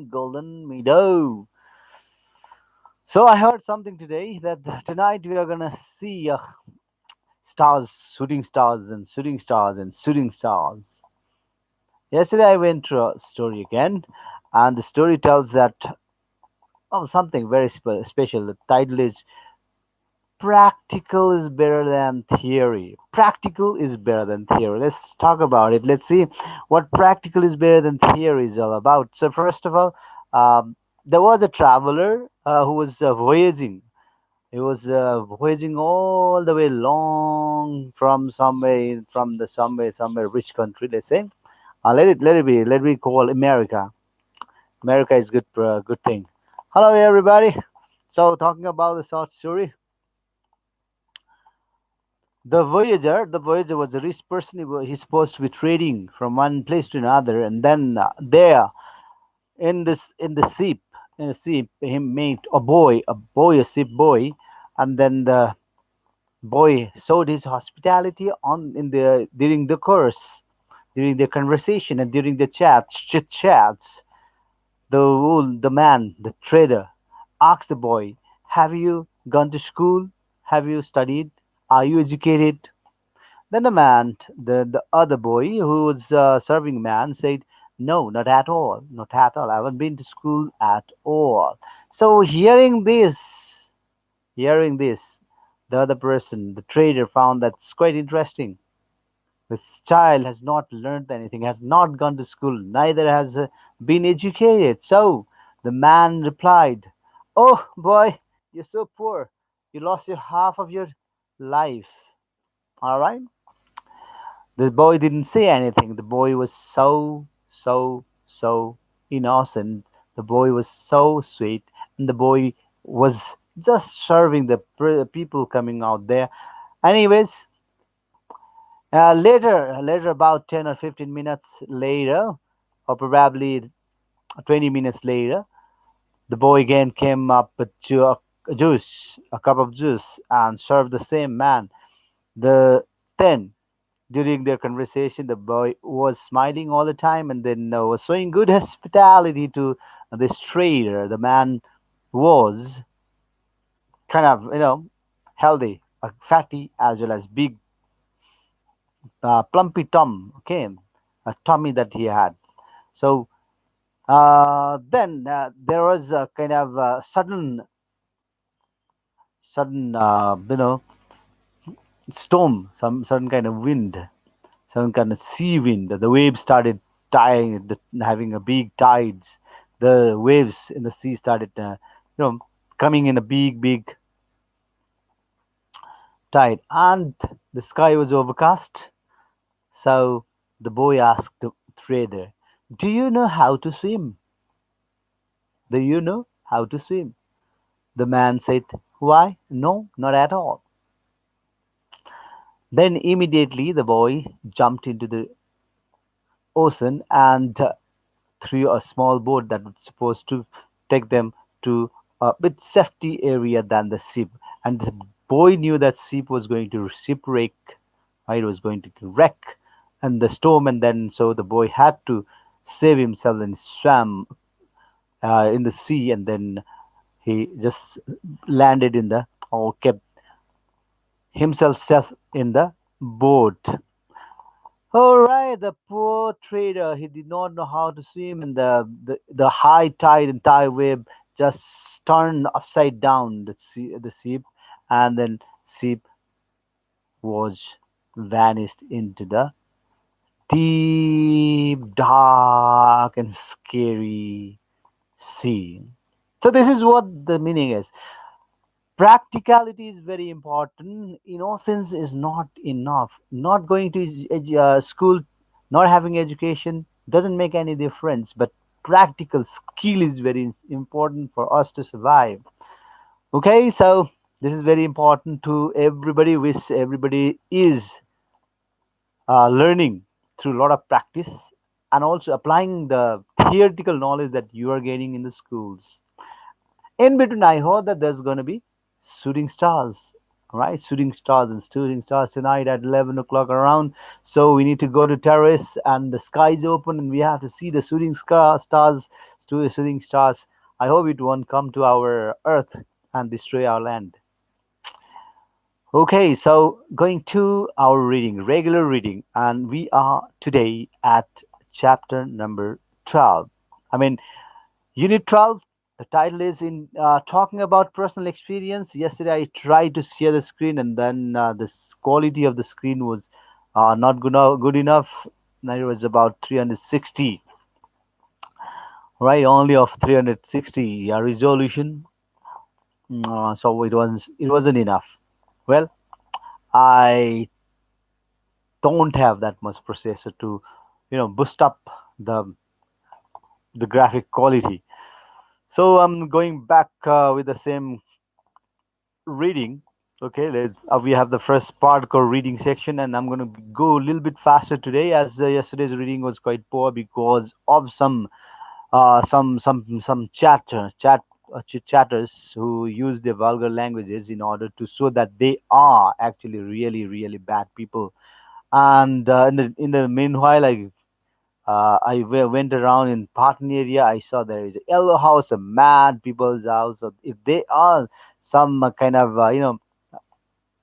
Golden Meadow. So I heard something today that tonight we are gonna see stars, shooting stars, and shooting stars, and shooting stars. Yesterday I went through a story again, and the story tells that something very special. The title is "Practical is better than theory." Practical is better than theory. Let's talk about it. Let's see what practical is better than theory is all about. So first of all, there was a traveler who was voyaging. He was voyaging all the way long from somewhere rich country. Let's say, let me call America. America is good thing. Hello everybody. So talking about the short story, the voyager was a rich person. He's supposed to be trading from one place to another, and then there in the ship, he met a ship boy, and then the boy showed his hospitality on in the during the course, during the conversation, and during the chit chats. The man, the trader, asked the boy, "Have you gone to school? Have you studied? Are you educated?" Then the other boy who was serving man said, "No, not at all, not at all. I haven't been to school at all." So hearing this, the other person, the trader, found that's quite interesting. This child has not learned anything, has not gone to school, neither has been educated. So the man replied, "Oh boy, you're so poor. You lost your half of your life. All right." The boy didn't say anything. The boy was so innocent. The boy was so sweet, and the boy was just serving the people coming out there. Anyways, later, about 10 or 15 minutes later, or probably 20 minutes later, the boy again came up with a cup of juice, and served the same man. The then During their conversation, the boy was smiling all the time, and then was showing good hospitality to this trader. The man was kind of, healthy, fatty, as well as big, plumpy Tom, okay, a tummy that he had. So then there was a kind of sudden, storm, some sudden kind of wind, some kind of sea wind. The waves started having a big tides. The waves in the sea started, coming in a big tide, and the sky was overcast. So the boy asked the trader, "Do you know how to swim? Do you know how to swim?" The man said, "Why? No, not at all." Then immediately the boy jumped into the ocean and through a small boat that was supposed to take them to a bit safety area than the ship. And the boy knew that ship was going to shipwreck, right? It was going to wreck and the storm, and then so the boy had to save himself and swam in the sea, and then he just landed in the or kept himself safe in the boat. All right, the poor trader, he did not know how to swim, and the high tide and tide wave just turned upside down the ship, and then ship was vanished into the deep, dark, and scary sea. So this is what the meaning is. Practicality is very important. Innocence is not enough. Not going to school, not having education doesn't make any difference, but practical skill is very important for us to survive. Okay, so this is very important to everybody, which everybody is learning through a lot of practice, and also applying the theoretical knowledge that you are gaining in the schools. In between, I heard that there's going to be shooting stars. right? Shooting stars tonight at 11 o'clock around. So we need to go to terrace, and the sky is open, and we have to see the shooting stars. I hope it won't come to our earth and destroy our land. Okay, so going to our reading, regular reading, and we are today at chapter number 12. I mean, Unit 12, the title is in talking about personal experience. Yesterday, I tried to share the screen, and then this quality of the screen was not good enough. Now it was about 360, right? Only of 360 resolution. So it wasn't enough. Well, I don't have that much processor to, boost up the the graphic quality. So I'm going back with the same reading. Okay, we have the first part called reading section, and I'm going to go a little bit faster today, as yesterday's reading was quite poor because of some chit chatters who use the vulgar languages in order to show that they are actually really really bad people. And in the meanwhile, went around in Patan area. I saw there is a yellow house, a mad people's house. So if they are some kind of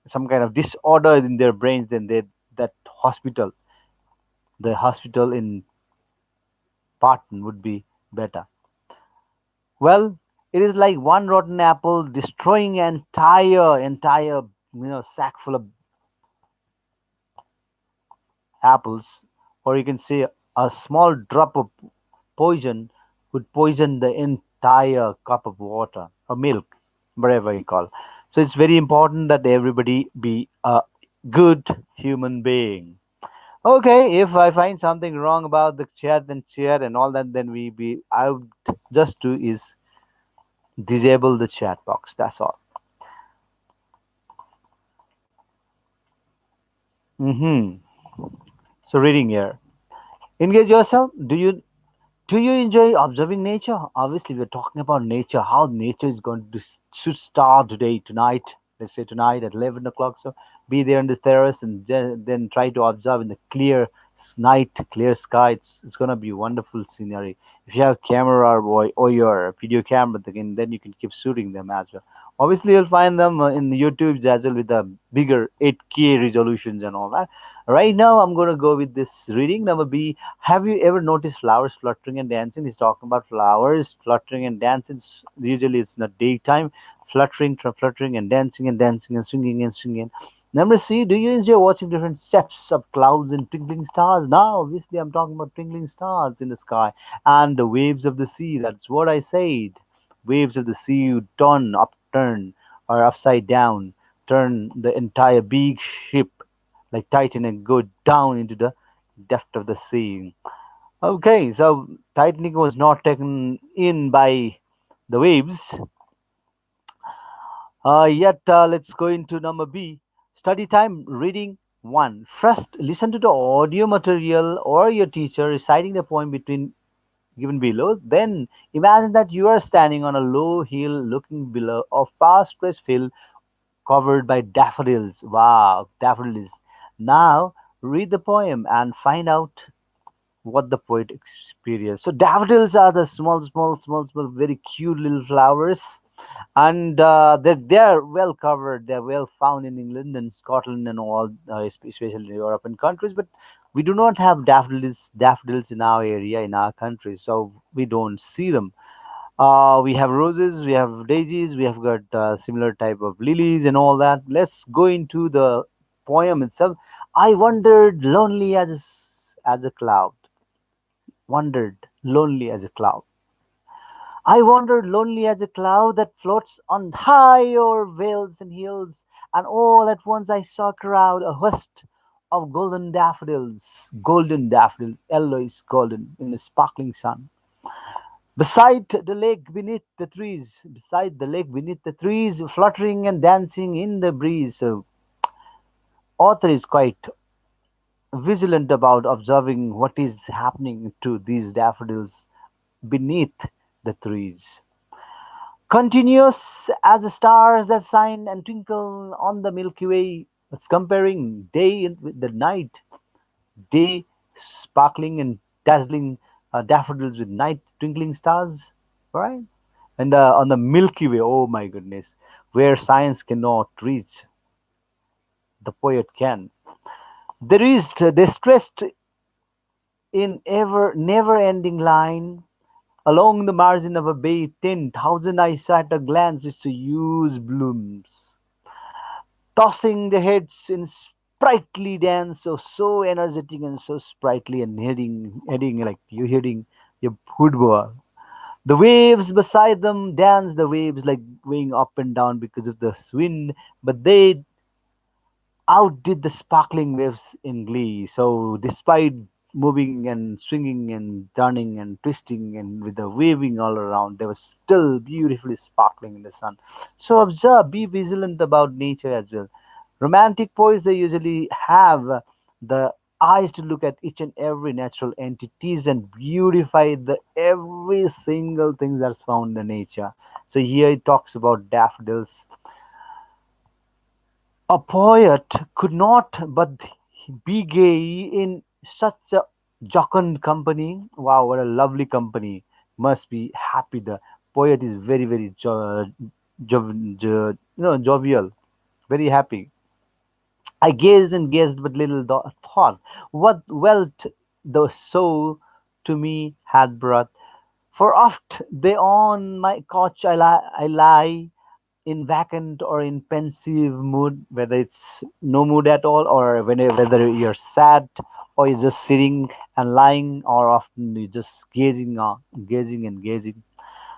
some kind of disorder in their brains, then that hospital, the hospital in Patan would be better. Well, it is like one rotten apple destroying entire sack full of apples, or you can say a small drop of poison would poison the entire cup of water or milk, whatever you call. So it's very important that everybody be a good human being. Okay, if I find something wrong about the chat and chair and all that, then I would just do is disable the chat box. That's all. Mm-hmm. So reading here. Engage yourself. Do you enjoy observing nature? Obviously, we're talking about nature, how nature is going to should start today, tonight. Let's say tonight at 11 o'clock. So be there on the terrace and then try to observe in the clear night, clear sky. It's going to be a wonderful scenery. If you have camera or your video camera, then you can keep shooting them as well. Obviously, you'll find them in YouTube as well with the bigger 8K resolutions and all that. Right now, I'm going to go with this reading. Number B, have you ever noticed flowers fluttering and dancing? He's talking about flowers fluttering and dancing. Usually, it's not daytime. Fluttering and dancing and swinging and swinging. Number C, do you enjoy watching different sets of clouds and twinkling stars? Now, obviously, I'm talking about twinkling stars in the sky and the waves of the sea. That's what I said. Waves of the sea would upturn, or upside down, turn the entire big ship like Titan and go down into the depth of the sea. Okay, so Titanic was not taken in by the waves. Yet, let's go into number B. Study time reading 1. First, listen to the audio material or your teacher reciting the poem between given below. Then, imagine that you are standing on a low hill looking below a fast-paced field covered by daffodils. Wow, daffodils. Now, read the poem and find out what the poet experienced. So daffodils are the small, very cute little flowers, and they're well covered. They're well found in England and Scotland and all, especially European countries. But we do not have daffodils in our area, in our country, so we don't see them. We have roses, we have daisies, we have got similar type of lilies and all that. Let's go into the poem itself. I wandered lonely as a cloud. Wandered lonely as a cloud. I wandered lonely as a cloud that floats on high o'er vales and hills, and all at once I saw a crowd, a host of golden daffodils, yellowish golden in the sparkling sun. Beside the lake beneath the trees, fluttering and dancing in the breeze. So, author is quite vigilant about observing what is happening to these daffodils beneath the trees. Continuous as the stars that shine and twinkle on the Milky Way. It's comparing with the night, day sparkling and dazzling daffodils with night twinkling stars, right? And on the Milky Way, oh my goodness, where science cannot reach, the poet can. They stressed in ever never ending line along the margin of a bay, 10,000 eyes at a glance, it's a huge blooms, tossing the heads in sprightly dance, so energetic and so sprightly and heading like you hitting your football. The waves beside them dance, the waves like going up and down because of the wind, but they outdid the sparkling waves in glee. So, despite moving and swinging and turning and twisting and with the waving all around, they were still beautifully sparkling in the sun. So, observe, be vigilant about nature as well. Romantic poets, they usually have the eyes to look at each and every natural entities and beautify the every single thing that's found in nature. So here it talks about daffodils. A poet could not but be gay in such a jocund company. Wow, what a lovely company. Must be happy. The poet is very, very jovial, very happy. I gazed and gazed, but little thought what wealth the soul to me had brought. For oft they on my couch I lie in vacant or in pensive mood, whether it's no mood at all, or whether you're sad or you're just sitting and lying, or often you're just gazing and gazing.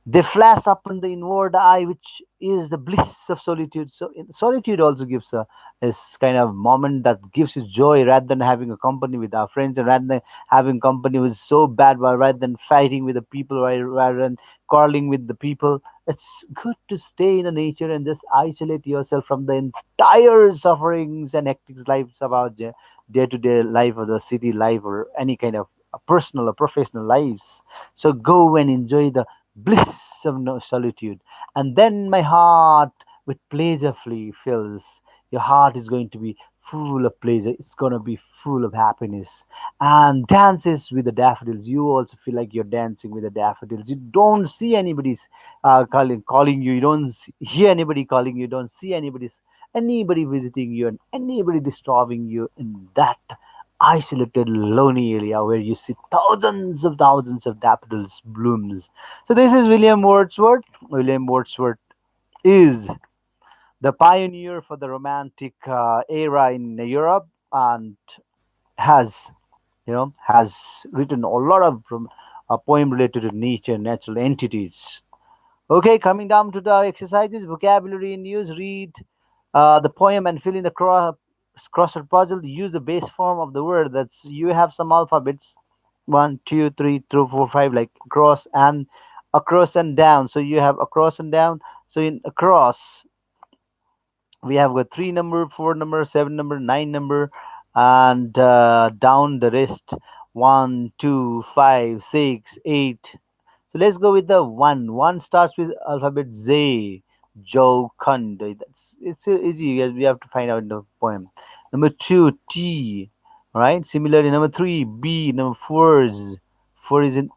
They flash upon the inward eye, which is the bliss of solitude. So solitude also gives a is kind of moment that gives you joy rather than having a company with our friends, and rather than having company who's so bad, but rather than fighting with the people, rather than quarreling with the people. It's good to stay in the nature and just isolate yourself from the entire sufferings and hectic lives of our day-to-day life or the city life or any kind of personal or professional lives. So go and enjoy the bliss of no solitude, and then my heart with pleasure fills. Your heart is going to be full of pleasure, it's going to be full of happiness, and dances with the daffodils. You also feel like you're dancing with the daffodils. You don't see anybody's calling you, you don't hear anybody calling you, don't see anybody visiting you and anybody disturbing you in that isolated, lonely area where you see thousands of daffodils blooms. So this is William Wordsworth. William Wordsworth is the pioneer for the romantic era in Europe, and has has written a lot of poem related to nature, natural entities. Okay, coming down to the exercises, vocabulary in use, read the poem and fill in the crossword puzzle. Use the base form of the word. That's you have some alphabets, one, two, three, two, four, five, like across and down. So you have across and down. So in across, we have got three number, four number, seven number, nine number, and down the rest, one, two, five, six, eight. So let's go with the one. One starts with alphabet Z. Jokund. That's it's easy. Yes, we have to find out in the poem. Number two, T. Right. Similarly, number three, B. Number four is in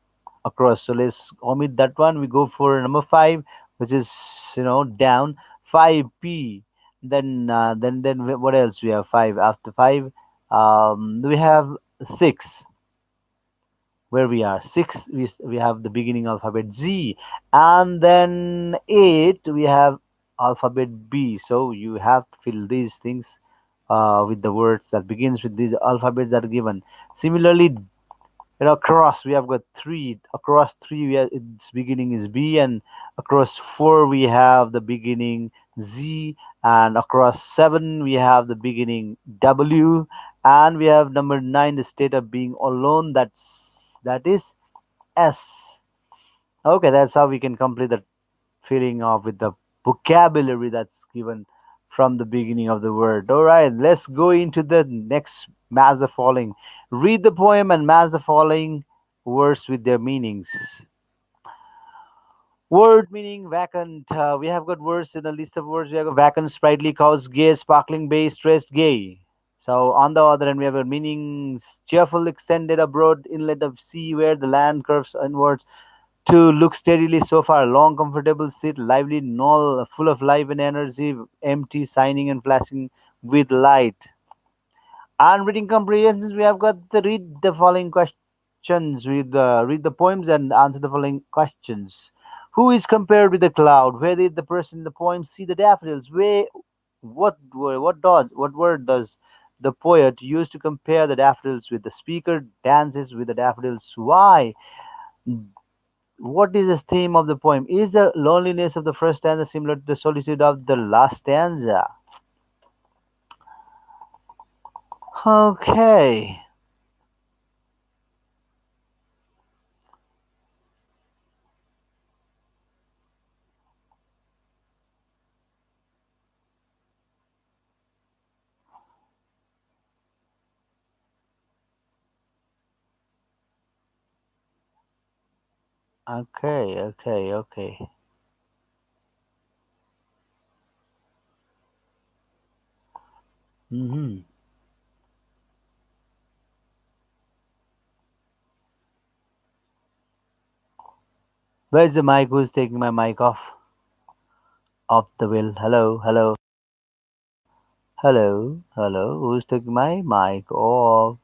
across. So let's omit that one. We go for number five, which is down. Five P. Then what else we have? Five after five. We have six, where we are six, we have the beginning alphabet Z, and then eight we have alphabet B. So you have to fill these things with the words that begins with these alphabets that are given. Similarly, across we have got three. Across three, its beginning is B, and across four we have the beginning Z, and across seven we have the beginning W, and we have number nine, the state of being alone. That is S. Okay, that's how we can complete the filling of with the vocabulary that's given from the beginning of the word. All right, let's go into the next match the following. Read the poem and match the following words with their meanings. Word meaning vacant. We have got words in a list of words. We have got vacant, sprightly, cause, gay, sparkling, bay, stressed, gay. So on the other hand, we have a meanings cheerful, extended abroad, inlet of sea where the land curves inwards. To look steadily so far, long, comfortable seat, lively, null, full of life and energy, empty, shining and flashing with light. And reading comprehensions, we have got the read the following questions. Read the poems and answer the following questions. Who is compared with the cloud? Where did the person in the poem see the daffodils? What word does the poet use to compare the daffodils with? The speaker dances with the daffodils. Why? What is the theme of the poem? Is the loneliness of the first stanza similar to the solitude of the last stanza? Okay. Okay, okay, okay. Mm-hmm. Where's the mic? Who's taking my mic off? Off the wheel. Hello, hello, hello, hello. Who's taking my mic off?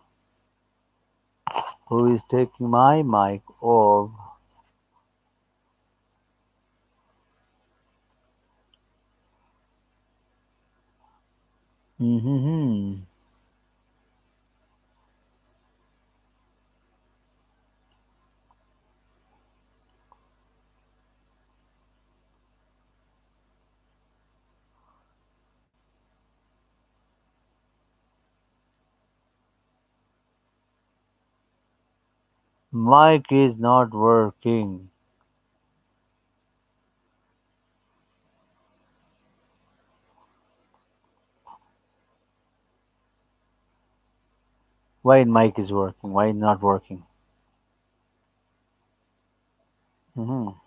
Who is taking my mic off? Mm-hmm. Mic is not working. Why mic is working? Why not working? Mm-hmm.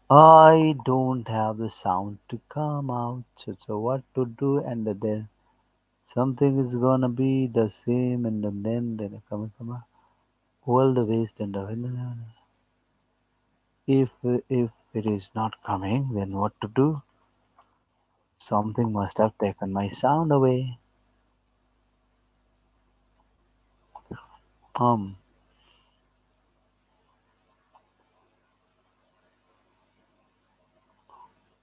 I don't have the sound to come out. So what to do? And then something is gonna be the same, and then come out. All the waste and the if it is not coming, then what to do? Something must have taken my sound away.